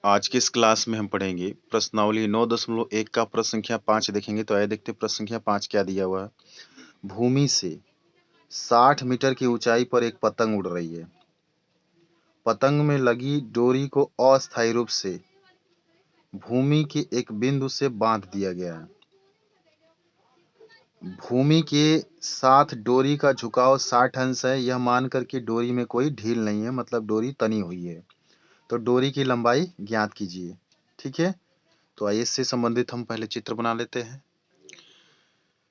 आज की इस क्लास में हम पढ़ेंगे प्रश्नावली 9.1 का प्रश्न संख्या 5 देखेंगे। तो आइए देखते हैं प्रश्न संख्या 5 क्या दिया हुआ है। भूमि से 60 मीटर की ऊंचाई पर एक पतंग उड़ रही है। पतंग में लगी डोरी को अस्थायी रूप से भूमि के एक बिंदु से बांध दिया गया है। भूमि के साथ डोरी का झुकाव 60 अंश है, यह मानकर कि डोरी में कोई ढील नहीं है, मतलब डोरी तनी हुई है। तो डोरी की लंबाई ज्ञात कीजिए। ठीक है, तो आइए इससे संबंधित हम पहले चित्र बना लेते हैं।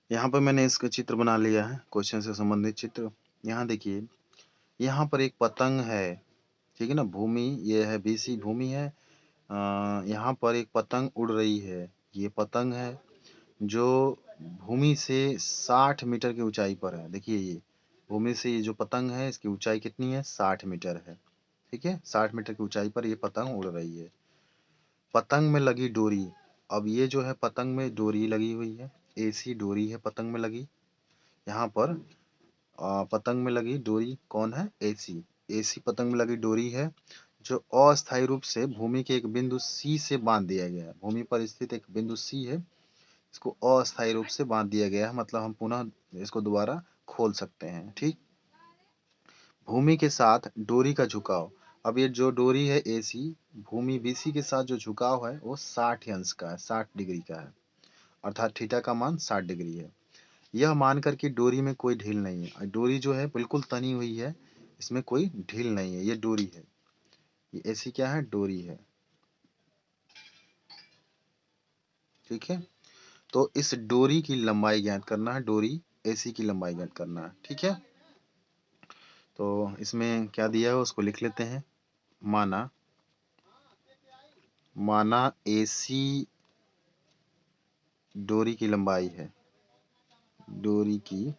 यहाँ पर मैंने इसका चित्र बना लिया है, क्वेश्चन से संबंधित चित्र। यहाँ देखिए, यहाँ पर एक पतंग है, ठीक है ना। भूमि ये है, बीसी भूमि है। यहाँ पर एक पतंग उड़ रही है। ये पतंग है जो भूमि से 60 मीटर की ऊंचाई पर है। देखिए, ये भूमि से ये जो पतंग है, इसकी ऊंचाई कितनी है? 60 मीटर है। ठीक है, 60 मीटर की ऊंचाई पर ये पतंग उड़ रही है। पतंग में लगी डोरी, अब ये जो है पतंग में डोरी लगी हुई है, एसी डोरी है पतंग में लगी। यहाँ पर पतंग में लगी डोरी कौन है? एसी। एसी पतंग में लगी डोरी है जो अस्थायी रूप से भूमि के एक बिंदु सी से बांध दिया गया है। भूमि पर स्थित एक बिंदु सी है, इसको अस्थायी रूप से बांध दिया गया है, मतलब हम पुनः इसको दोबारा खोल सकते हैं। ठीक, भूमि के साथ डोरी का झुकाव, अब ये जो डोरी है एसी, भूमि बीसी के साथ जो झुकाव है वो 60 अंश का है, 60 डिग्री का है, अर्थात थीटा का मान 60 डिग्री है। यह मानकर कि डोरी में कोई ढील नहीं है। डोरी जो है बिल्कुल तनी हुई है, इसमें कोई ढील नहीं है। ये डोरी है, ये एसी क्या है? डोरी है। ठीक है, तो इस डोरी की लंबाई ज्ञात करना है, डोरी एसी की लंबाई ज्ञात करना है। ठीक है, तो इसमें क्या दिया है उसको लिख लेते हैं। माना माना एसी डोरी की लंबाई है, डोरी की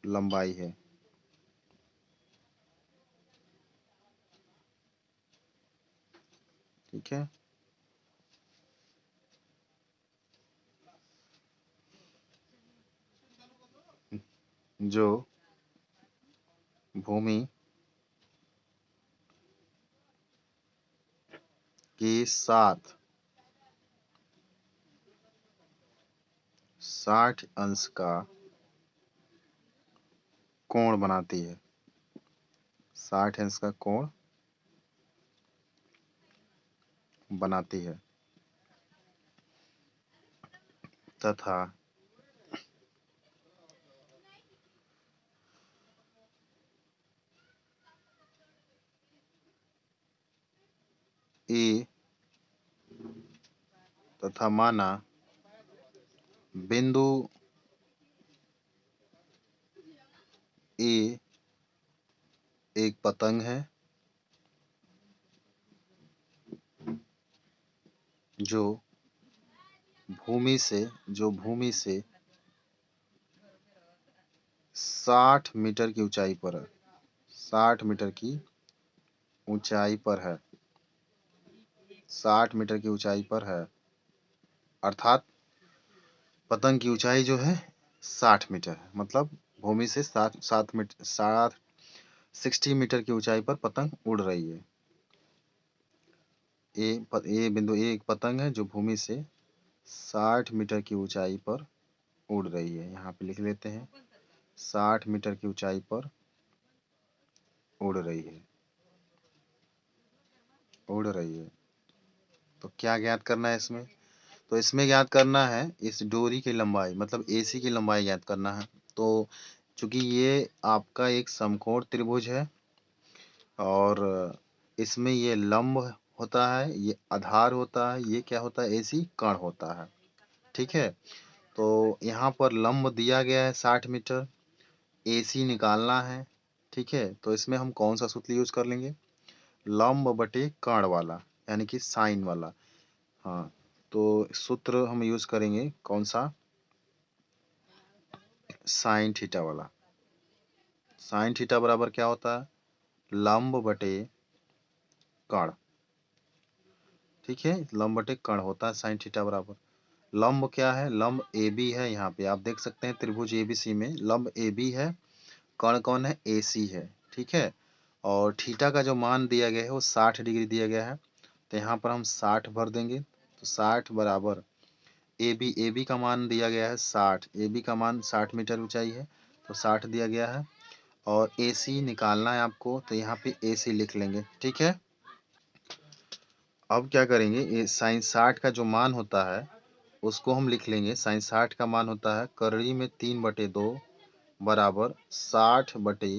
लंबाई है। ठीक है, जो भूमि के साथ 60 अंश का कोण बनाती है, 60 अंश का कोण बनाती है, तथा ए तथा माना बिंदु ए एक पतंग है जो भूमि से 60 मीटर की ऊंचाई पर है, 60 मीटर की ऊंचाई पर है, 60 मीटर की ऊंचाई पर है, अर्थात पतंग की ऊंचाई जो है 60 मीटर है, मतलब भूमि से 7 मीटर 60 मीटर की ऊंचाई पर पतंग उड़ रही है। ए बिंदु ए एक पतंग है जो भूमि से 60 मीटर की ऊंचाई पर उड़ रही है। यहाँ पे लिख लेते हैं, 60 मीटर की ऊंचाई पर उड़ रही है, उड़ रही है। तो क्या ज्ञात करना है इसमें? तो इसमें ज्ञात करना है इस डोरी की लंबाई, मतलब एसी की लंबाई ज्ञात करना है। तो चूंकि ये आपका एक समकोण त्रिभुज है और इसमें ये लंब होता है, ये आधार होता है, ये क्या होता है? एसी कण होता है। ठीक है, तो यहाँ पर लंब दिया गया है 60 मीटर, एसी निकालना है। ठीक है, तो इसमें हम कौन सा सूत्र यूज कर लेंगे? लंब बटे कर्ण वाला, यानी कि साइन वाला। हाँ, तो सूत्र हम यूज करेंगे कौन सा? साइन थीटा वाला। साइन थीटा बराबर क्या होता है? लंब बटे कर्ण। ठीक है, लंब बटे कर्ण होता है साइन थीटा बराबर। लंब क्या है? लंब ए बी है। यहाँ पे आप देख सकते हैं त्रिभुज एबीसी में लंब ए बी है, कर्ण कौन है? एसी है। ठीक है, और थीटा का जो मान दिया गया है वो 60 डिग्री दिया गया है। तो यहाँ पर हम 60 भर देंगे। तो 60 बराबर ए बी का मान दिया गया है 60, ए बी का मान 60 मीटर ऊंचाई है, तो 60 दिया गया है। और ए सी निकालना है आपको, तो यहाँ पे ए सी लिख लेंगे। ठीक है, अब क्या करेंगे, ये साइन 60 का जो मान होता है उसको हम लिख लेंगे। साइन 60 का मान होता है करड़ी में 3/2 बराबर 60 बटे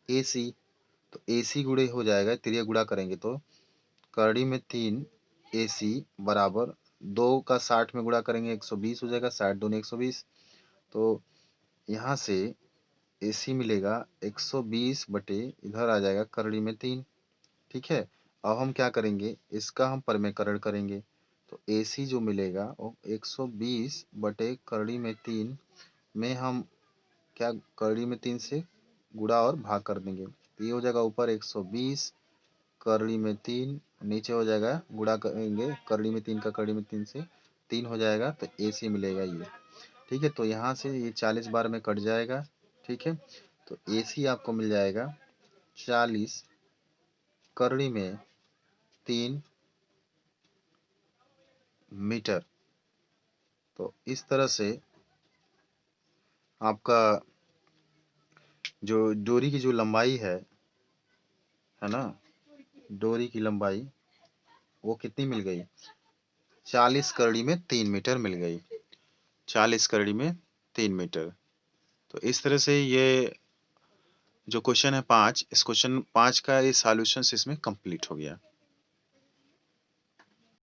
ए सी। तो ए सी गुणे हो जाएगा, त्रिय गुणा करेंगे तो करड़ी में 3 ए सी बराबर 2 का 60 में गुणा करेंगे 120 हो जाएगा, 60 दूनी 120। तो यहाँ से ए सी मिलेगा 120 बटे इधर आ जाएगा करड़ी में 3। ठीक है, अब हम क्या करेंगे, इसका हम परमेकरण करेंगे। तो ए सी जो मिलेगा वो 120 बटे करड़ी में 3 में हम क्या करड़ी में 3 से गुणा और भाग कर देंगे। तो ये हो जाएगा ऊपर 120 करड़ी में 3, नीचे हो जाएगा गुणा करेंगे करड़ी में 3 का करड़ी में 3 से 3 हो जाएगा, तो ए सी मिलेगा ये। ठीक है, तो यहाँ से ये 40 बार में कट जाएगा। ठीक है, तो ए सी आपको मिल जाएगा 40 करड़ी में 3 मीटर। तो इस तरह से आपका जो डोरी की जो लंबाई है ना, डोरी की लंबाई वो कितनी मिल गई, 40 करड़ी में 3 मीटर मिल गई। 40 करड़ी में 3 मीटर। तो इस तरह से ये जो क्वेश्चन है 5, इस क्वेश्चन 5 का ये सॉल्यूशन इसमें कंप्लीट हो गया।